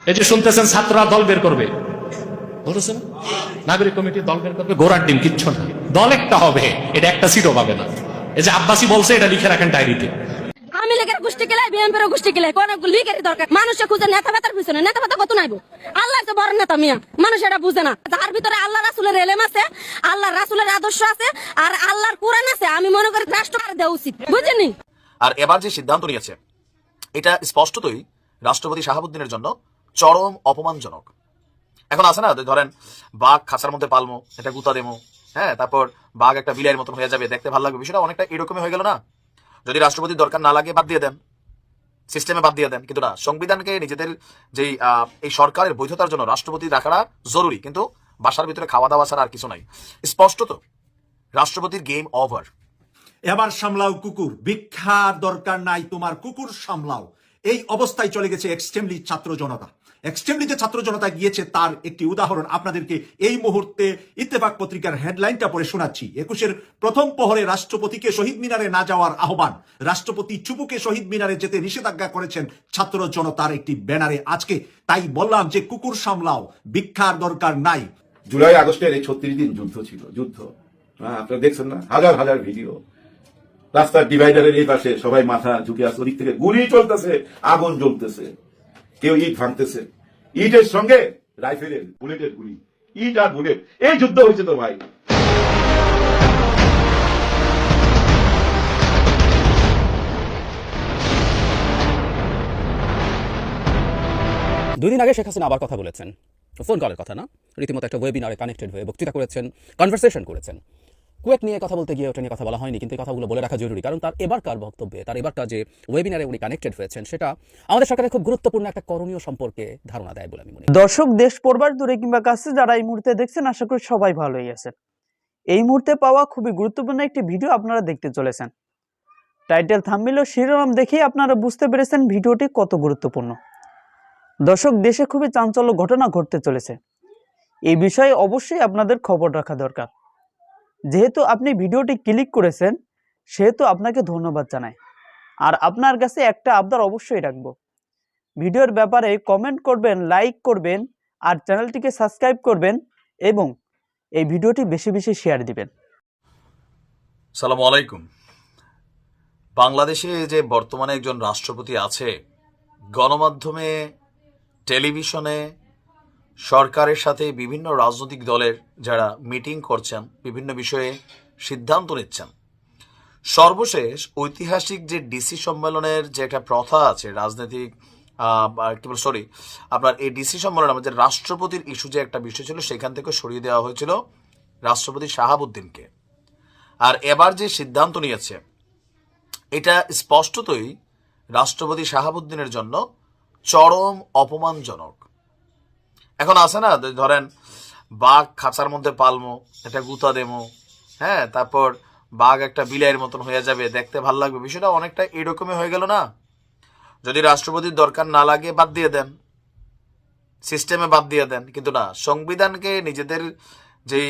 এই যে শুনতেছেন ছাত্ররা দল বের করবে, বলেছেন নাগরিক কমিটি দল বের করবে, ঘোড়ার ডিম, কিচ্ছু না। দল একটা হবে, এটা একটা সিটও পাবে না। এই যে আব্বাসী বলছে, এটা লিখে রাখেন ডায়েরিতে। আমি লেগের গোষ্ঠী কেলাই, বিএনপির গোষ্ঠী কেলাই, কোন লিগের দরকার? মানুষে খুঁজে নেতা বেতার পিছনে, নেতা বেতা কত নাইবো? আল্লাহ তো বড় নেতা মিয়া, মানুষ এটা বুঝে না। যার ভিতরে আল্লাহ রাসুলের এলেম আছে, আল্লাহ রাসুলের আদর্শ আছে, আর আল্লাহর কোরআন আছে, আমি মনে করি রাষ্ট্র দেওয়া উচিত, বুঝেনি? আর এবার যে সিদ্ধান্ত নিয়েছে এটা স্পষ্টতই রাষ্ট্রপতি শাহাবুদ্দিনের জন্য চরম অপমানজনক। এখন আছে না, ধরেন বাঘ খাঁচার মধ্যে পালমো, এটা গুতা দেমো, হ্যাঁ, তারপর বাঘ একটা বিলাইয়ের মতন হয়ে যাবে, দেখতে ভালো লাগবে, বিষয়টা অনেকটা এরকমই হয়ে গেল না? যদি রাষ্ট্রপতির দরকার না লাগে বাদ দিয়ে দেন, সিস্টেমে বাদ দিয়ে দেন, কিন্তু না, সংবিধানকে নিজেদের যেই এই সরকারের বৈধতার জন্য রাষ্ট্রপতি রাখাটা জরুরি, কিন্তু বাসার ভিতরে খাওয়া দাওয়া ছাড়া আর কিছু নাই। স্পষ্টত রাষ্ট্রপতির গেম ওভার। এবার সামলাও কুকুর, ভিক্ষার দরকার নাই তোমার, কুকুর সামলাও। এই অবস্থায় চলে গেছে এক্সট্রিমলি ছাত্র জনতা। এক্সট্রিমলি যে ছাত্র জনতা গিয়েছে তার একটি উদাহরণ আপনাদেরকে এই মুহূর্তে ইত্তেফাক পত্রিকার হেডলাইনটা পড়ে শোনাচ্ছি। 21-এর প্রথম প্রহরে রাষ্ট্রপতিকে শহীদ মিনারে না যাওয়ার আহ্বান, রাষ্ট্রপতি চুপুকে শহীদ মিনারে যেতে নিষেধাজ্ঞা করেছেন ছাত্র জনতার একটি ব্যানারে আজকে। তাই বললাম যে কুকুর সামলাও, ভিক্ষার দরকার নাই। জুলাই আগস্টের এই 36 দিন যুদ্ধ ছিল, যুদ্ধ। আপনারা দেখছেন না, হাজার হাজার ভিডিও। রাস্তার ডিভাইডারের এই পাশে সবাই মাথা ঝুঁকে আসছে, ওদিক থেকে গুলি চলতেছে, আগুন জ্বলতেছে, কেউ ইট ভাঙতেছে, ইটের সঙ্গে রাইফেলের বুলেটের গুলি, ইট আর বুলেট, এই যুদ্ধ হয়েছে তো ভাই। দুদিন আগে শেখ হাসিনা আবার কথা বলেছেন, ফোন কলের কথা না, রীতিমতো একটা ওয়েবিনারে কানেক্টেড হয়ে বক্তৃতা করেছেন, কনভারসেশন করেছেন। কুয়েট নিয়ে কথা বলতে গিয়ে ওটা নিয়ে কথা বলা হয়নি, কিন্তু এই কথাগুলো বলে রাখা জরুরি, কারণ তার এবারকার বক্তব্যে, তার এবারকার যে ওয়েবিনারে উনি কানেক্টেড হয়েছেন, সেটা আমাদের সরকারের খুব গুরুত্বপূর্ণ একটা করণীয় সম্পর্কে ধারণা দেয় বলে আমি মনে করি। দর্শক, দেশ পড়বার দূরে কিংবা কাছে যারা এই মুহূর্তে দেখছেন, আশা করি সবাই ভালোই আছেন। এই মুহূর্তে পাওয়া খুবই গুরুত্বপূর্ণ একটি ভিডিও আপনারা দেখতে চলেছেন। টাইটেল, থাম্বনেল ও শিরোনাম দেখেই আপনারা বুঝতে পেরেছেন ভিডিওটি কত গুরুত্বপূর্ণ। দর্শক, দেশে খুবই চাঞ্চল্য ঘটনা ঘটতে চলেছে। এই বিষয়ে অবশ্যই আপনাদের খবর রাখা দরকার। যেহেতু আপনি ভিডিওটি ক্লিক করেছেন, সেহেতু আপনাকে ধন্যবাদ জানাই। আর আপনার কাছে একটা আবদার অবশ্যই রাখবো, ভিডিওর ব্যাপারে কমেন্ট করবেন, লাইক করবেন, আর চ্যানেলটিকে সাবস্ক্রাইব করবেন, এবং এই ভিডিওটি বেশি বেশি শেয়ার দিবেন। সালামু আলাইকুম। বাংলাদেশে যে বর্তমানে একজন রাষ্ট্রপতি আছে, গণমাধ্যমে, টেলিভিশনে সরকারের সাথে বিভিন্ন রাজনৈতিক দলের যারা মিটিং করছেন, বিভিন্ন বিষয়ে সিদ্ধান্ত নিচ্ছেন। সর্বশেষ ঐতিহাসিক যে ডিসি সম্মেলনের যে একটা প্রথা আছে রাজনৈতিক, আপনার এই ডিসি সম্মেলন আমাদের রাষ্ট্রপতির ইস্যু যে একটা বিষয় ছিল, সেখান থেকে সরিয়ে দেওয়া হয়েছিল রাষ্ট্রপতি শাহাবুদ্দিনকে। আর এবার যে সিদ্ধান্ত নিয়েছে এটা স্পষ্টতই রাষ্ট্রপতি শাহাবুদ্দিনের জন্য চরম অপমানজনক। এখন আছে না, ধরেন বাঘ খাঁচার মধ্যে পালমো, এটা গুতা দেমো, হ্যাঁ, তারপর বাঘ একটা বিলাইয়ের মতন হয়ে যাবে, দেখতে ভালো লাগবে, বিষয়টা অনেকটা এরকমই হয়ে গেল না? যদি রাষ্ট্রপতির দরকার না লাগে বাদ দিয়ে দেন, সিস্টেমে বাদ দিয়ে দেন, কিন্তু না, সংবিধানকে নিজেদের যেই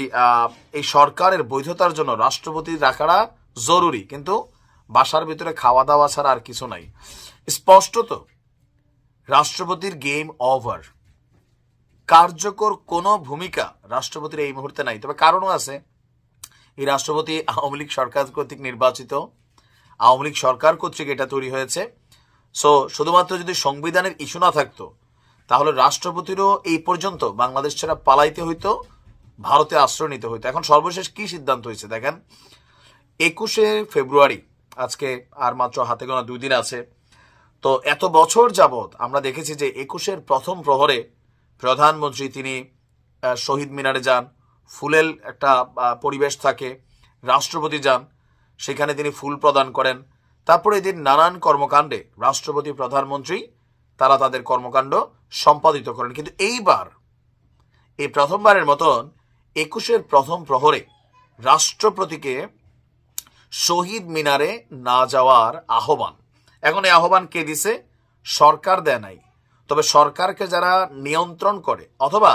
এই সরকারের বৈধতার জন্য রাষ্ট্রপতি রাখাটা জরুরি, কিন্তু বাসার ভিতরে খাওয়া দাওয়া ছাড়া আর কিছু নাই। স্পষ্টত রাষ্ট্রপতির গেম ওভার। কার্যকর কোনো ভূমিকা রাষ্ট্রপতির এই মুহূর্তে নাই। তবে কারণও আছে, এই রাষ্ট্রপতি আওয়ামী লীগ সরকার কর্তৃক নির্বাচিত, আওয়ামী লীগ সরকার কর্তৃক এটা তৈরি হয়েছে। সো শুধুমাত্র যদি সংবিধানের ইস্যু না থাকতো, তাহলে রাষ্ট্রপতিরও এই পর্যন্ত বাংলাদেশ ছাড়া পালাইতে হইতো, ভারতে আশ্রয় নিতে হইতো। এখন সর্বশেষ কি সিদ্ধান্ত হয়েছে দেখেন, 21শে ফেব্রুয়ারি, আজকে আর মাত্র হাতে গোনা 2 দিন আছে। তো এত বছর যাবৎ আমরা দেখেছি যে 21-এর প্রথম প্রহরে প্রধানমন্ত্রী তিনি শহীদ মিনারে যান, ফুলের একটা পরিবেশ থাকে, রাষ্ট্রপতি যান, সেখানে তিনি ফুল প্রদান করেন। তারপরে এদিন নানান কর্মকাণ্ডে রাষ্ট্রপতি, প্রধানমন্ত্রী তারা তাদের কর্মকাণ্ড সম্পাদিত করেন। কিন্তু এইবার এই প্রথমবারের মতন 21-এর প্রথম প্রহরে রাষ্ট্রপতিকে শহীদ মিনারে না যাওয়ার আহ্বান। এখন এই আহ্বান কে দিছে? সরকার দেয় নাই, তবে সরকারকে যারা নিয়ন্ত্রণ করে অথবা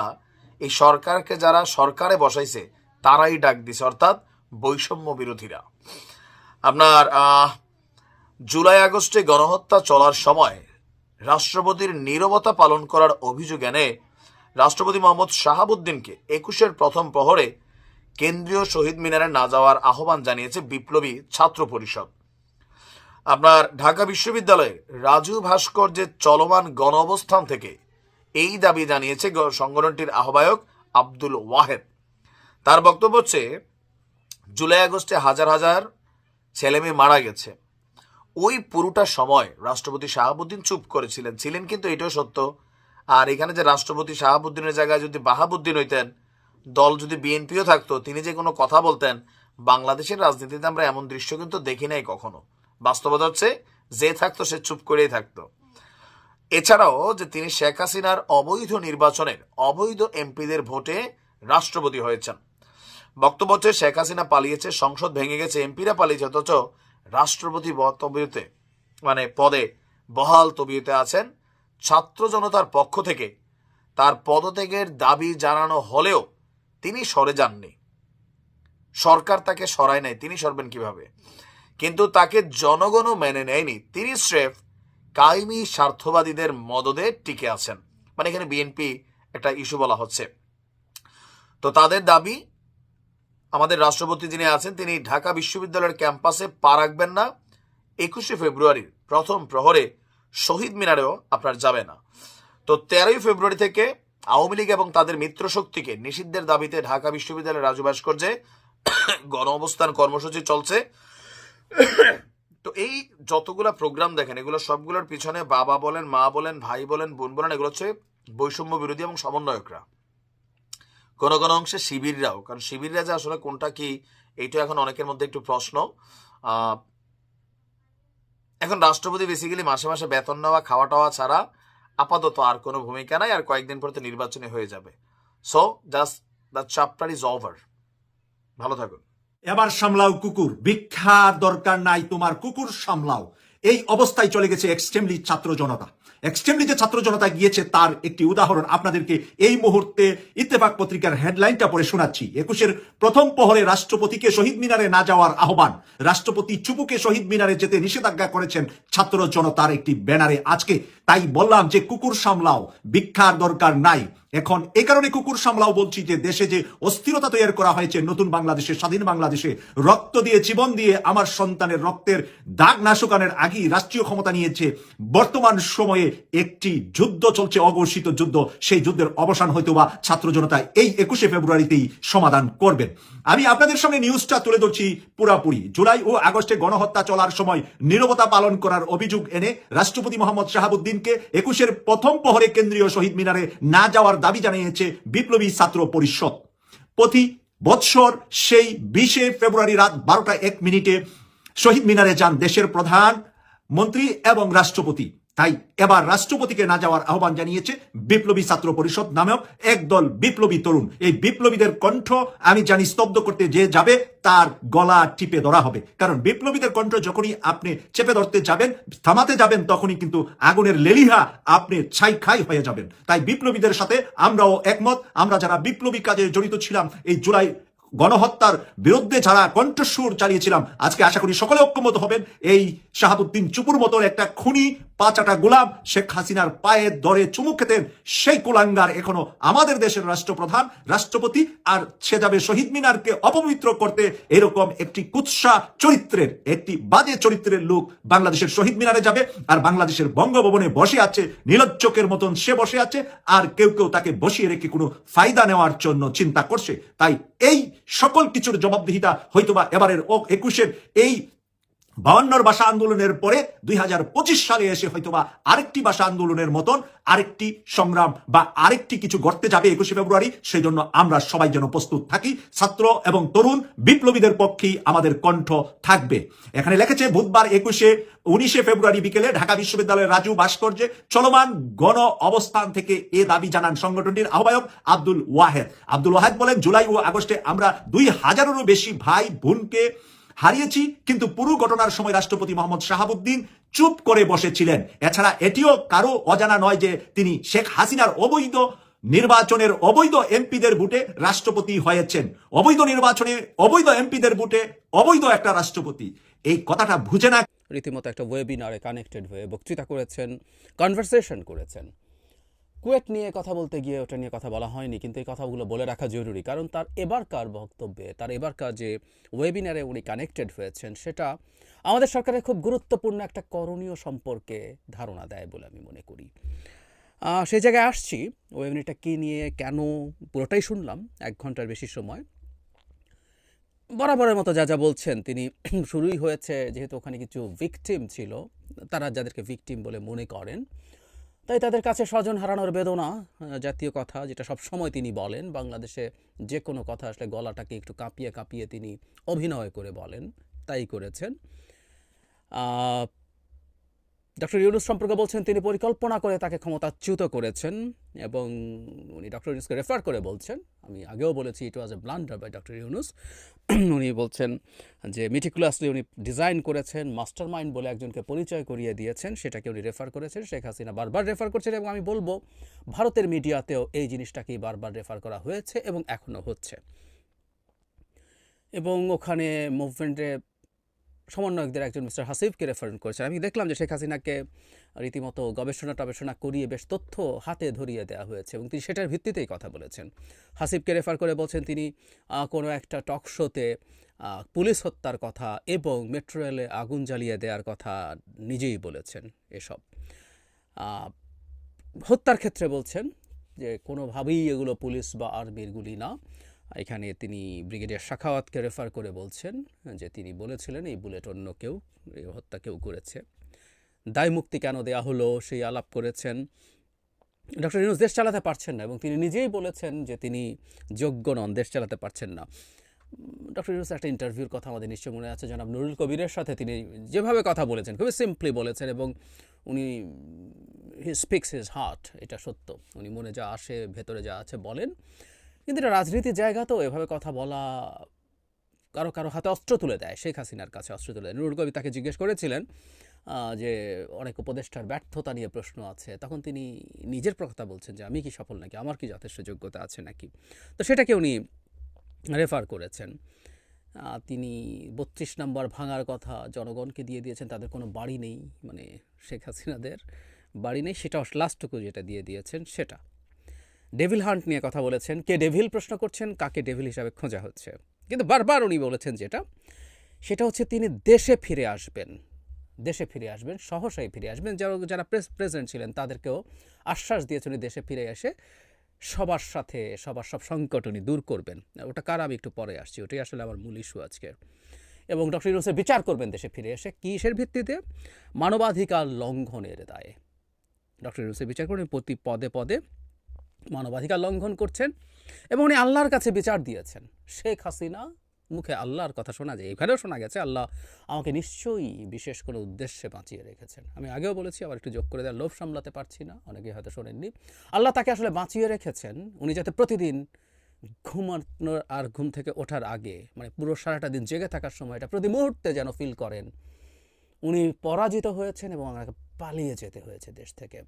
এই সরকারকে যারা সরকারে বসাইছে তারাই ডাক দিছে, অর্থাৎ বৈষম্য বিরোধীরা। আপনার জুলাই আগস্টে গণহত্যা চলার সময় রাষ্ট্রপতির নীরবতা পালন করার অভিযোগ এনে রাষ্ট্রপতি মোহাম্মদ শাহাবুদ্দিনকে 21-এর প্রথম প্রহরে কেন্দ্রীয় শহীদ মিনারে না যাওয়ার আহ্বান জানিয়েছে বিপ্লবী ছাত্র পরিষদ। আপনার ঢাকা বিশ্ববিদ্যালয়ে রাজু ভাস্কর্যের চলমান গণ অবস্থান থেকে এই দাবি জানিয়েছে সংগঠনটির আহ্বায়ক আব্দুল ওয়াহেদ। তার বক্তব্য হচ্ছে, জুলাই আগস্টে হাজার হাজার ছেলেমেয়ে মারা গেছে, ওই পুরোটা সময় রাষ্ট্রপতি শাহাবুদ্দিন চুপ ছিলেন কিন্তু এটাও সত্য। আর এখানে যে রাষ্ট্রপতি শাহাবুদ্দিনের জায়গায় যদি বাহাবুদ্দিন হইতেন, দল যদি বিএনপিও থাকতো, তিনি যে কোনো কথা বলতেন, বাংলাদেশের রাজনীতিতে আমরা এমন দৃশ্য কিন্তু দেখি নাই কখনো। বাস্তবতা হচ্ছে যে থাকতো সে চুপ করেই থাকতো। এছাড়াও যে তিনি শেখ হাসিনার অবৈধ নির্বাচনের অবৈধ এমপিদের ভোটে রাষ্ট্রপতি হয়েছেন। বক্তব্য হচ্ছে শেখ হাসিনা পালিয়েছে, সংসদ ভেঙে গেছে, এমপিরা পালিয়েছে, অথচ রাষ্ট্রপতি তবিয়তে পদে বহাল তবিয়তে আছেন। ছাত্র জনতার পক্ষ থেকে তার পদত্যাগের দাবি জানানো হলেও তিনি সরে যাননি, সরকার তাকে সরায় নাই, তিনি সরবেন কিভাবে? কিন্তু তাকে জনগণও মেনে নেয়নি, তিনি স্রেফ কায়েমি স্বার্থবাদীদের মদদে টিকে আছেন। এখানে বিএনপি একটা ইস্যু বলা হচ্ছে। তো তাদের দাবি, আমাদের রাষ্ট্রপতি যিনি আছেন তিনি ঢাকা বিশ্ববিদ্যালয়ের ক্যাম্পাসে পা রাখবেন না, 21শে ফেব্রুয়ারির প্রথম প্রহরে শহীদ মিনারেও আপনার যাবে না। তো 13ই ফেব্রুয়ারি থেকে আওয়ামী লীগ এবং তাদের মিত্র শক্তিকে নিষিদ্ধের দাবিতে ঢাকা বিশ্ববিদ্যালয়ের রাজু ভাস্কর্যে গণ অবস্থান কর্মসূচি চলছে। তো এই যতগুলা প্রোগ্রাম দেখেন, এগুলো সবগুলোর পিছনে বাবা বলেন, মা বলেন, ভাই বলেন, বোন বলেন, এগুলো হচ্ছে বৈষম্য বিরোধী এবং সমন্বয়করা, কোন কোন অংশে শিবিররাও। কারণ শিবিররা যে আসলে কোনটা কি, এইটা এখন অনেকের মধ্যে একটু প্রশ্ন। এখন রাষ্ট্রপতি বেসিক্যালি মাসে মাসে বেতন নেওয়া, খাওয়া টাওয়া ছাড়া আপাতত আর কোনো ভূমিকা নাই, আর কয়েকদিন পরে তো নির্বাচনী হয়ে যাবে। So just the chapter is over. ভালো থাকুন। এবার সামলাও কুকুর, ভিক্ষার দরকার নাই তোমার, কুকুর সামলাও। এই অবস্থায় চলে গেছে এক্সট্রিমলি ছাত্র জনতা। এক্সট্রিমলি যে ছাত্র জনতা গিয়েছে তার একটি উদাহরণ আপনাদেরকে এই মুহূর্তে ইত্তেফাক পত্রিকার হেডলাইনটা পড়ে শোনাচ্ছি। 21-এর প্রথম প্রহরে রাষ্ট্রপতিকে শহীদ মিনারে না যাওয়ার আহ্বান, রাষ্ট্রপতি চুপুকে শহীদ মিনারে যেতে নিষেধাজ্ঞা করেছেন ছাত্র জনতার একটি ব্যানারে আজকে। তাই বললাম যে কুকুর সামলাও, ভিক্ষার দরকার নাই। এখন এই কারণে কুকুর সামলাও বলছি যে দেশে যে অস্থিরতা তৈরি করা হয়েছে নতুন বাংলাদেশে, স্বাধীন বাংলাদেশে, রক্ত দিয়ে, জীবন দিয়ে আমার সন্তানের রক্তের দাগ না শুকানোর আগেই রাষ্ট্রীয় ক্ষমতা নিয়েছে। বর্তমান সময়ে একটি যুদ্ধ চলছে, অঘোষিত যুদ্ধ। সেই যুদ্ধের অবসান হয়তো বা ছাত্র জনতা এই 21শে ফেব্রুয়ারিতেই সমাধান করবেন। আমি আপনাদের সামনে নিউজটা তুলে ধরছি পুরাপুরি। জুলাই ও আগস্টে গণহত্যা চলার সময় নীরবতা পালন করার অভিযোগ এনে রাষ্ট্রপতি মোহাম্মদ শাহাবুদ্দিনকে 21-এর প্রথম প্রহরে কেন্দ্রীয় শহীদ মিনারে না যাওয়ার দাবি জানিয়েছে বিপ্লবী ছাত্র পরিষদ। প্রতি বৎসর সেই 20শে ফেব্রুয়ারি রাত 12:01 শহীদ মিনারে যান দেশের প্রধান মন্ত্রী এবং রাষ্ট্রপতি। তাই এবার রাষ্ট্রপতিকে না যাওয়ার আহ্বান জানিয়েছে বিপ্লবী ছাত্র পরিষদ নামেও একদল বিপ্লবী তরুণ। এই বিপ্লবীদের কণ্ঠ আমি জানি স্তব্ধ করতে যে যাবে তার গলা টিপে ধরা হবে। কারণ বিপ্লবীদের কণ্ঠ যখনই আপনি চেপে ধরতে যাবেন, থামাতে যাবেন, তখনই কিন্তু আগুনের লেলিহা আপনি ছাই খাই হয়ে যাবেন। তাই বিপ্লবীদের সাথে আমরাও একমত। আমরা যারা বিপ্লবী কাজে জড়িত ছিলাম, এই জুলাই গণহত্যার বিরুদ্ধে যারা কণ্ঠস্বর চালিয়েছিলাম, আজকে আশা করি সকলে ঐক্যমত হবেন। এই শাহাবুদ্দিন চুপুর মতন একটা খুনি, পাঁচাটা গোলাম, শেখ হাসিনার পায়ে দরে চুমু খেতেন, সেই কুলাঙ্গার এখনো আমাদের দেশের রাষ্ট্রপ্রধান, রাষ্ট্রপতি, আর সে যাবে শহীদ মিনারকে অপবিত্র করতে। এরকম একটি কুৎসা চরিত্রের, একটি বাজে চরিত্রের লোক বাংলাদেশের শহীদ মিনারে যাবে, আর বাংলাদেশের বঙ্গভবনে বসে আছে, নীলজ্জকের মতন সে বসে আছে, আর কেউ কেউ তাকে বসিয়ে রেখে কোনো ফায়দা নেওয়ার জন্য চিন্তা করছে। তাই এই সকল কিছুর জবাবদিহিতা হয়তোবা এবারের 21-এর এই 52 ভাষা আন্দোলনের পরে 2025 সালে এসে হয়তোবা আরেকটি ভাষা আন্দোলনের মতন আরেকটি সংগ্রাম বা আরেকটি কিছু ঘটতে যাবে 21শে ফেব্রুয়ারি। সেই জন্য আমরা সবাই যেন প্রস্তুত থাকি। ছাত্র এবং তরুণ বিপ্লবীদের পক্ষেই আমাদের কণ্ঠ থাকবে। এখানে লিখেছে বুধবার 19শে ফেব্রুয়ারি বিকেলে ঢাকা বিশ্ববিদ্যালয়ের রাজু ভাস্কর্যে চলমান গণ অবস্থান থেকে এ দাবি জানান সংগঠনটির আহ্বায়ক আব্দুল ওয়াহেদ। আব্দুল ওয়াহেদ বলেন, জুলাই ও আগস্টে আমরা 2000-এরও বেশি ভাই বোনকে হারিয়েছি, কিন্তু পুরো ঘটনার সময় রাষ্ট্রপতি মোহাম্মদ শাহাবুদ্দিন চুপ করে বসেছিলেন। এছাড়া এটিও কারো অজানা নয় যে তিনি শেখ হাসিনার অবৈধ নির্বাচনের অবৈধ এমপিদের ভোটে রাষ্ট্রপতি হয়েছেন। অবৈধ নির্বাচনে অবৈধ এমপিদের ভোটে অবৈধ একটা রাষ্ট্রপতি, এই কথাটা বুঝে না। রীতিমতো একটা ওয়েবিনারে কানেক্টেড হয়ে বক্তৃতা করেছেন, কনভারসেশন করেছেন। কুয়েট নিয়ে কথা বলতে গিয়ে ওটা নিয়ে কথা বলা হয়নি, কিন্তু এই কথাগুলো বলে রাখা জরুরি, কারণ তার এবারকার বক্তব্যে, তার এবারকার যে ওয়েবিনারে উনি কানেক্টেড হয়েছেন, সেটা আমাদের সরকারের খুব গুরুত্বপূর্ণ একটা করণীয় সম্পর্কে ধারণা দেয় বলে আমি মনে করি। সেই জায়গায় আসছি, ওয়েবিনারটা কী নিয়ে, কেন, পুরোটাই শুনলাম 1 ঘন্টার বেশি সময়। বরাবরের মতো যা যা বলছেন তিনি, শুরুই হয়েছে যেহেতু ওখানে কিছু ভিকটিম ছিল, তারা যাদেরকে ভিকটিম বলে মনে করেন, তাই তাদের কাছে স্বজন হারানোর বেদনা জাতীয় কথা, যেটা সব সময় তিনি বলেন। বাংলাদেশে যে কোনো কথা আসলে গলাটাকে একটু কাঁপিয়ে কাঁপিয়ে তিনি অভিনয় করে বলেন, তাই করেছেন। ডক্টর ইউনূস সম্পর্কে বলছেন তিনি পরিকল্পনা করে তাকে ক্ষমতাচ্যুত করেছেন, এবং উনি ডক্টর ইউনূসকে রেফার করে বলছেন, আমি আগেও বলেছি ইট ওয়াজ এ ব্লান্ডার বাই ডক্টর ইউনূস। উনি বলছেন যে মিটিকুলাসলি উনি ডিজাইন করেছেন, মাস্টার মাইন্ড বলে একজনকে পরিচয় করিয়ে দিয়েছেন, সেটাকে উনি রেফার করেছেন। শেখ হাসিনা বারবার রেফার করছেন, এবং আমি বলবো ভারতের মিডিয়াতেও এই জিনিসটাকেই বারবার রেফার করা হয়েছে এবং এখনও হচ্ছে। এবং ওখানে মুভমেন্টে সমন্বয়কদের একজন মিস্টার হাসিবকে রেফার করেছেন। আমি দেখলাম যে শেখ হাসিনাকে রীতিমতো গবেষণা করিয়ে বেশ তথ্য হাতে ধরিয়ে দেওয়া হয়েছে, এবং তিনি সেটার ভিত্তিতেই কথা বলেছেন। হাসিবকে রেফার করে বলছেন তিনি কোনো একটা টক শোতে পুলিশ হত্যার কথা এবং মেট্রো রেলে আগুন জ্বালিয়ে দেওয়ার কথা নিজেই বলেছেন। এসব হত্যার ক্ষেত্রে বলছেন যে কোনোভাবেই এগুলো পুলিশ বা আর্মির গুলি না। এখানে তিনি ব্রিগেডিয়ার শাখাওয়াতকে রেফার করে বলছেন যে তিনি বলেছিলেন এই বুলেট অন্য কেউ, এই হত্যা কেউ করেছে। দায় মুক্তি কেন দেয়া হলো সেই আলাপ করেছেন। ডক্টর ইউনূস দেশ চালাতে পারছেন না, এবং তিনি নিজেই বলেছেন যে তিনি যোগ্য নন, দেশ চালাতে পারছেন না। ডক্টর ইউনূস একটা ইন্টারভিউর কথা আমাদের নিশ্চয় মনে আছে, জনাব নুরুল কবিরের সাথে তিনি যেভাবে কথা বলেছেন, খুবই সিম্পলি বলেছেন, এবং উনি হি স্পিক্স হিজ হার্ট, এটা সত্য। উনি মনে যা আসে, ভেতরে যা আছে বলেন। কিন্তু এটা রাজনীতির জায়গা, তো এভাবে কথা বলা কারো কারো হাতে অস্ত্র তুলে দেয়, শেখ হাসিনার কাছে অস্ত্র তুলে দেয়। নুরুল কবির তাকে জিজ্ঞেস করেছিলেন যে অনেক উপদেষ্টার ব্যর্থতা নিয়ে প্রশ্ন আছে, তখন তিনি নিজের কথা বলছেন যে আমি কি সফল নাকি, আমার কি যথেষ্ট যোগ্যতা আছে নাকি। তো সেটাকে উনি রেফার করেছেন। তিনি 32 নম্বর ভাঙার কথা জনগণকে দিয়ে দিয়েছেন, তাদের কোনো বাড়ি নেই, মানে শেখ হাসিনাদের বাড়ি নেই, সেটা লাস্টটুকু যেটা দিয়ে দিয়েছেন সেটা। ডেভিল হান্ট নিয়ে কথা বলেছেন, কে ডেভিল প্রশ্ন করছেন, কাকে ডেভিল হিসাবে খোঁজা হচ্ছে। কিন্তু বারবার উনি বলেছেন সেটা হচ্ছে তিনি দেশে ফিরে আসবেন, সহসাই ফিরে আসবেন। যারা প্রেসিডেন্ট ছিলেন তাদেরকেও আশ্বাস দিয়েছেন দেশে ফিরে এসে সবার সাথে সবার সব সংকট উনি দূর করবেন। ওটা কার আমি একটু পরে আসছি, ওটাই আসলে আমার মূল ইস্যু আজকে। এবং ডক্টর ইউনূসের বিচার করবেন দেশে ফিরে এসে, কিসের ভিত্তিতে? মানবাধিকার লঙ্ঘনের দায়ে ডক্টর ইউনূসের বিচার করবেন, প্রতি পদে পদে মানবাধিকার লঙ্ঘন করছেন, এবং উনি আল্লাহর কাছে বিচার দিয়েছেন। শেখ হাসিনা মুখে আল্লাহর কথা শোনা যায়, এখানেও শোনা গেছে আল্লাহ আমাকে নিশ্চয়ই বিশেষ কোনো উদ্দেশ্যে বাঁচিয়ে রেখেছেন। আমি আগেও বলেছি, আবার একটু যোগ করে দেওয়ার লোভ সামলাতে পারছি না, অনেকে হয়তো শোনেননি। আল্লাহ তাকে আসলে বাঁচিয়ে রেখেছেন উনি যাতে প্রতিদিন ঘুমানোর আর ঘুম থেকে ওঠার আগে, মানে পুরো সারাটা দিন জেগে থাকার সময়টা প্রতি মুহূর্তে যেন ফিল করেন উনি পরাজিত হয়েছেন এবং আমাকে পালিয়ে যেতে হয়েছে দেশ থেকে।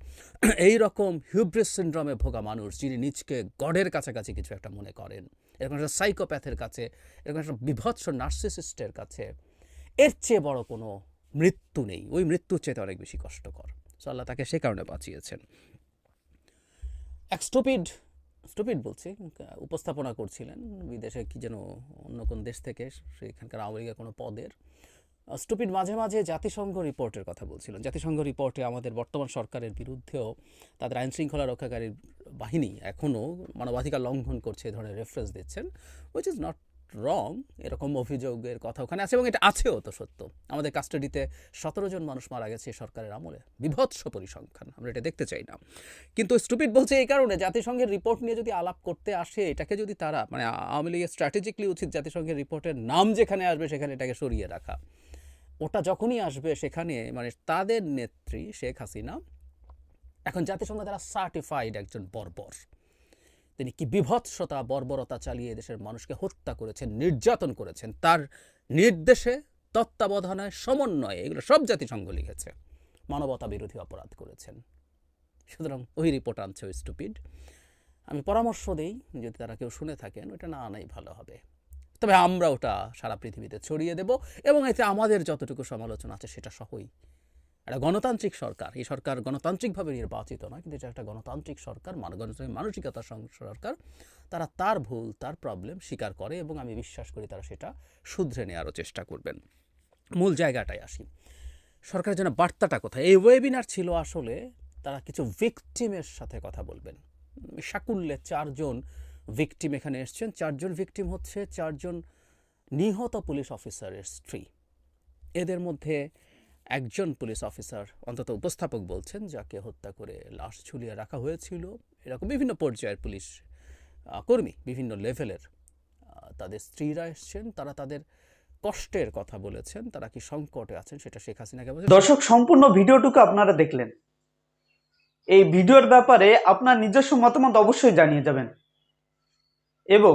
এই রকম হিউব্রিস সিনড্রোমে ভোগা মানুষ, যিনি নিজকে গডের কাছাকাছি কিছু একটা মনে করেন, এরকম একটা সাইকোপ্যাথের কাছে, এরকম একটা বিভৎস নার্সিসিস্টের কাছে এর চেয়ে বড় কোনো মৃত্যু নেই। ওই মৃত্যুর চেয়ে অনেক বেশি কষ্টকর। সো আল্লাহ তাকে সে কারণে বাঁচিয়েছেন। এক স্টুপিড বলছি, উপস্থাপনা করছিলেন বিদেশে, কি যেন অন্য কোন দেশ থেকে, সেখানকার আওয়ামী লীগের কোনো পদের। স্টুপিড মাঝে মাঝে জাতিসংঘ রিপোর্টের কথা বলছিলেন। জাতিসংঘ রিপোর্টে আমাদের বর্তমান সরকারের বিরুদ্ধেও তাদের আইনশৃঙ্খলা রক্ষাকারী বাহিনী এখনও মানবাধিকার লঙ্ঘন করছে এ ধরনের রেফারেন্স দিচ্ছেন, উইচ ইজ নট রং। এরকম অভিযোগের কথা ওখানে আছে, এবং এটা আছেও তো সত্য। আমাদের কাস্টাডিতে 17 জন মানুষ মারা গেছে সরকারের আমলে, বিভৎস পরিসংখ্যান, আমরা এটা দেখতে চাই না। কিন্তু স্টুপিড বলছে এই কারণে, জাতিসংঘের রিপোর্ট নিয়ে যদি আলাপ করতে আসে, এটাকে যদি তারা, মানে আওয়ামী লীগের স্ট্র্যাটেজিকলি উচিত জাতিসংঘের রিপোর্টের নাম যেখানে আসবে সেখানে এটাকে সরিয়ে রাখা। ওটা যখনই আসবে সেখানে, মানে তাদের নেত্রী শেখ হাসিনা এখন জাতিসংঘ দ্বারা সার্টিফাইড একজন বর্বর। তিনি কি বিভৎসতা, বর্বরতা চালিয়ে দেশের মানুষকে হত্যা করেছেন, নির্যাতন করেছেন, তার নির্দেশে, তত্ত্বাবধানে, সমন্বয়ে, এগুলো সব জাতিসংঘ লিখেছে। মানবতা বিরোধী অপরাধ করেছেন। সুতরাং ওই রিপোর্ট আনছে ওই স্টুপিড। আমি পরামর্শ দেই, যদি তারা কেউ শুনে থাকেন, ওটা না আনাই ভালো হবে। তবে আমরা ওটা সারা পৃথিবীতে ছড়িয়ে দেব এবং এতে আমাদের যতটুকু সমালোচনা আছে সেটা সহই। একটা গণতান্ত্রিক সরকার, এই সরকার গণতান্ত্রিকভাবে নির্বাচিত না, কিন্তু এটা একটা গণতান্ত্রিক সরকার, গণতান্ত্রিক মানসিকতার সরকার। তারা তার ভুল, তার প্রবলেম স্বীকার করে এবং আমি বিশ্বাস করি তারা সেটা শুধরে নেওয়ারও চেষ্টা করবেন। মূল জায়গাটায় আসি, সরকারের জন্য বার্তাটা কোথায়? এই ওয়েবিনার ছিল আসলে তারা কিছু ভিকটিমের সাথে কথা বলবেন। সাকুল্যে 4 জন ভিকটিম এখানে এসছেন। 4 জন ভিকটিম হচ্ছে 4 জন নিহত পুলিশ অফিসারের স্ত্রী। এদের মধ্যে একজন পুলিশ অফিসার, অন্তত উপস্থাপক বলছেন, যাকে হত্যা করে লাশ ঝুলিয়ে রাখা হয়েছিল। এরকম বিভিন্ন পর্যায়ের পুলিশ কর্মী, বিভিন্ন লেভেলের, তাদের স্ত্রীরা এসছেন। তারা তাদের কষ্টের কথা বলেছেন, তারা কি সংকটে আছেন সেটা শেখ হাসিনাকে বলেছেন। দর্শক, সম্পূর্ণ ভিডিওটুকু আপনারা দেখলেন। এই ভিডিওর ব্যাপারে আপনার নিজস্ব মতামত অবশ্যই জানিয়ে যাবেন এবং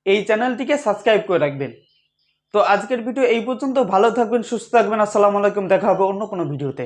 এই চ্যানেলটিকে সাবস্ক্রাইব করে রাখবেন। তো আজকের ভিডিও এই পর্যন্ত। ভালো থাকবেন, সুস্থ থাকবেন। আসসালামু আলাইকুম। দেখা হবে অন্য কোনো ভিডিওতে।